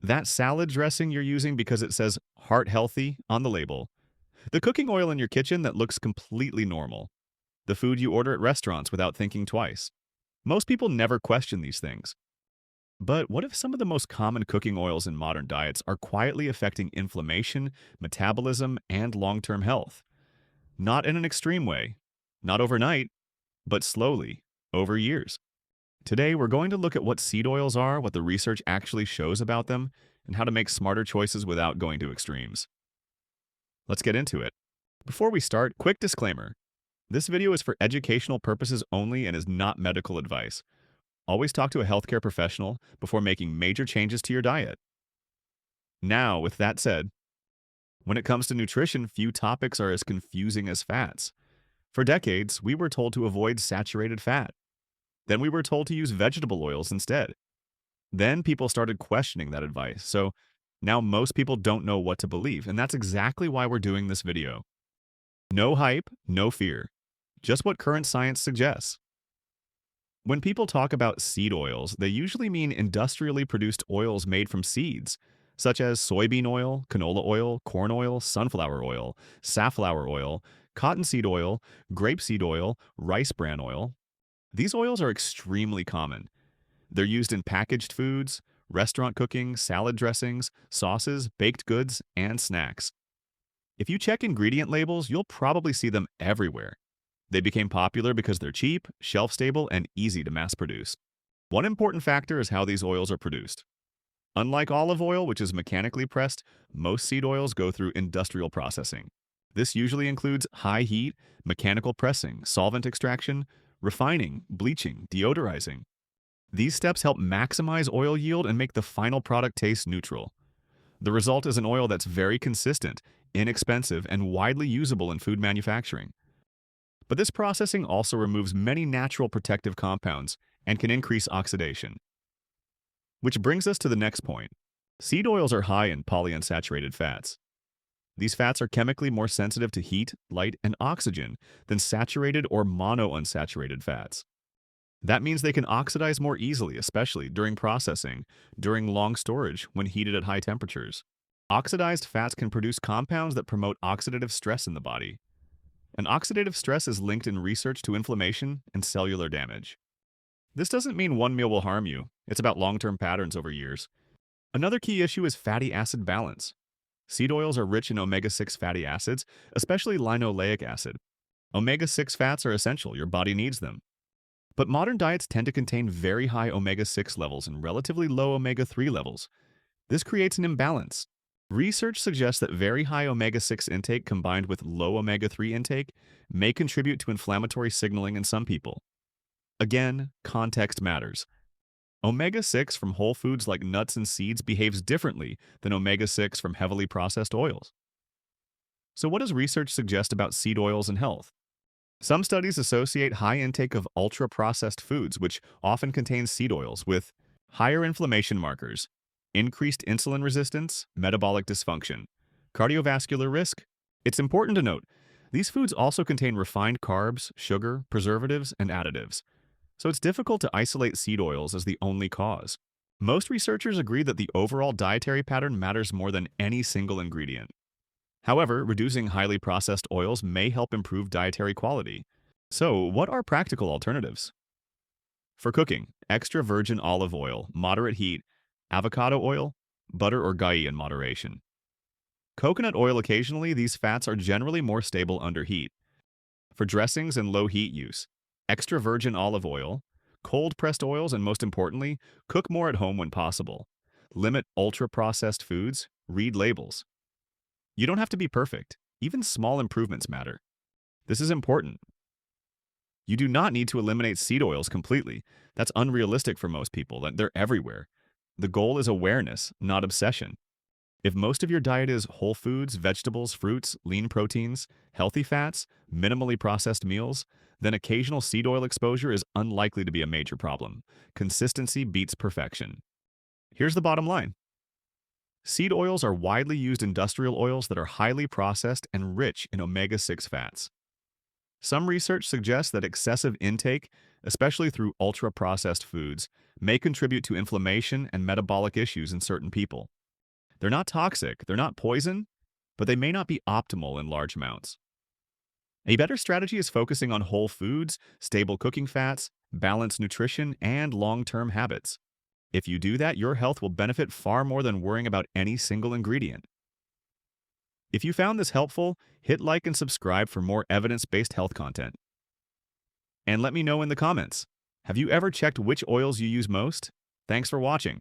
That salad dressing you're using because it says heart healthy on the label. The cooking oil in your kitchen that looks completely normal. The food you order at restaurants without thinking twice. Most people never question these things. But what if some of the most common cooking oils in modern diets are quietly affecting inflammation, metabolism, and long-term health? Not in an extreme way, not overnight, but slowly, over years. Today, we're going to look at what seed oils are, what the research actually shows about them, and how to make smarter choices without going to extremes. Let's get into it. Before we start, quick disclaimer. This video is for educational purposes only and is not medical advice. Always talk to a healthcare professional before making major changes to your diet. Now, with that said, when it comes to nutrition, few topics are as confusing as fats. For decades, we were told to avoid saturated fat. Then we were told to use vegetable oils instead. Then people started questioning that advice, so now most people don't know what to believe, and that's exactly why we're doing this video. No hype, no fear. Just what current science suggests. When people talk about seed oils, they usually mean industrially produced oils made from seeds, such as soybean oil, canola oil, corn oil, sunflower oil, safflower oil, cottonseed oil, grapeseed oil, rice bran oil. These oils are extremely common. They're used in packaged foods, restaurant cooking, salad dressings, sauces, baked goods, and snacks. If you check ingredient labels, you'll probably see them everywhere. They became popular because they're cheap, shelf-stable, and easy to mass-produce. One important factor is how these oils are produced. Unlike olive oil, which is mechanically pressed, most seed oils go through industrial processing. This usually includes high heat, mechanical pressing, solvent extraction, refining, bleaching, deodorizing. These steps help maximize oil yield and make the final product taste neutral. The result is an oil that's very consistent, inexpensive, and widely usable in food manufacturing. But this processing also removes many natural protective compounds and can increase oxidation. Which brings us to the next point. Seed oils are high in polyunsaturated fats. These fats are chemically more sensitive to heat, light, and oxygen than saturated or monounsaturated fats. That means they can oxidize more easily, especially during processing, during long storage, when heated at high temperatures. Oxidized fats can produce compounds that promote oxidative stress in the body. And oxidative stress is linked in research to inflammation and cellular damage. This doesn't mean one meal will harm you. It's about long-term patterns over years. Another key issue is fatty acid balance. Seed oils are rich in omega-6 fatty acids, especially linoleic acid. Omega-6 fats are essential, your body needs them. But modern diets tend to contain very high omega-6 levels and relatively low omega-3 levels. This creates an imbalance. Research suggests that very high omega-6 intake combined with low omega-3 intake may contribute to inflammatory signaling in some people. Again, context matters. Omega-6 from whole foods like nuts and seeds behaves differently than omega-6 from heavily processed oils. So what does research suggest about seed oils and health? Some studies associate high intake of ultra-processed foods, which often contain seed oils, with higher inflammation markers, increased insulin resistance, metabolic dysfunction, cardiovascular risk. It's important to note, these foods also contain refined carbs, sugar, preservatives, and additives. So it's difficult to isolate seed oils as the only cause. Most researchers agree that the overall dietary pattern matters more than any single ingredient. However, reducing highly processed oils may help improve dietary quality. So, what are practical alternatives? For cooking, extra virgin olive oil, moderate heat, avocado oil, butter or ghee in moderation. Coconut oil occasionally, these fats are generally more stable under heat. For dressings and low heat use, extra virgin olive oil, cold-pressed oils, and most importantly, cook more at home when possible. Limit ultra-processed foods, read labels. You don't have to be perfect. Even small improvements matter. This is important. You do not need to eliminate seed oils completely. That's unrealistic for most people. They're everywhere. The goal is awareness, not obsession. If most of your diet is whole foods, vegetables, fruits, lean proteins, healthy fats, minimally processed meals, then occasional seed oil exposure is unlikely to be a major problem. Consistency beats perfection. Here's the bottom line. Seed oils are widely used industrial oils that are highly processed and rich in omega-6 fats. Some research suggests that excessive intake, especially through ultra-processed foods, may contribute to inflammation and metabolic issues in certain people. They're not toxic, they're not poison, but they may not be optimal in large amounts. A better strategy is focusing on whole foods, stable cooking fats, balanced nutrition, and long-term habits. If you do that, your health will benefit far more than worrying about any single ingredient. If you found this helpful, hit like and subscribe for more evidence-based health content. And let me know in the comments, have you ever checked which oils you use most? Thanks for watching.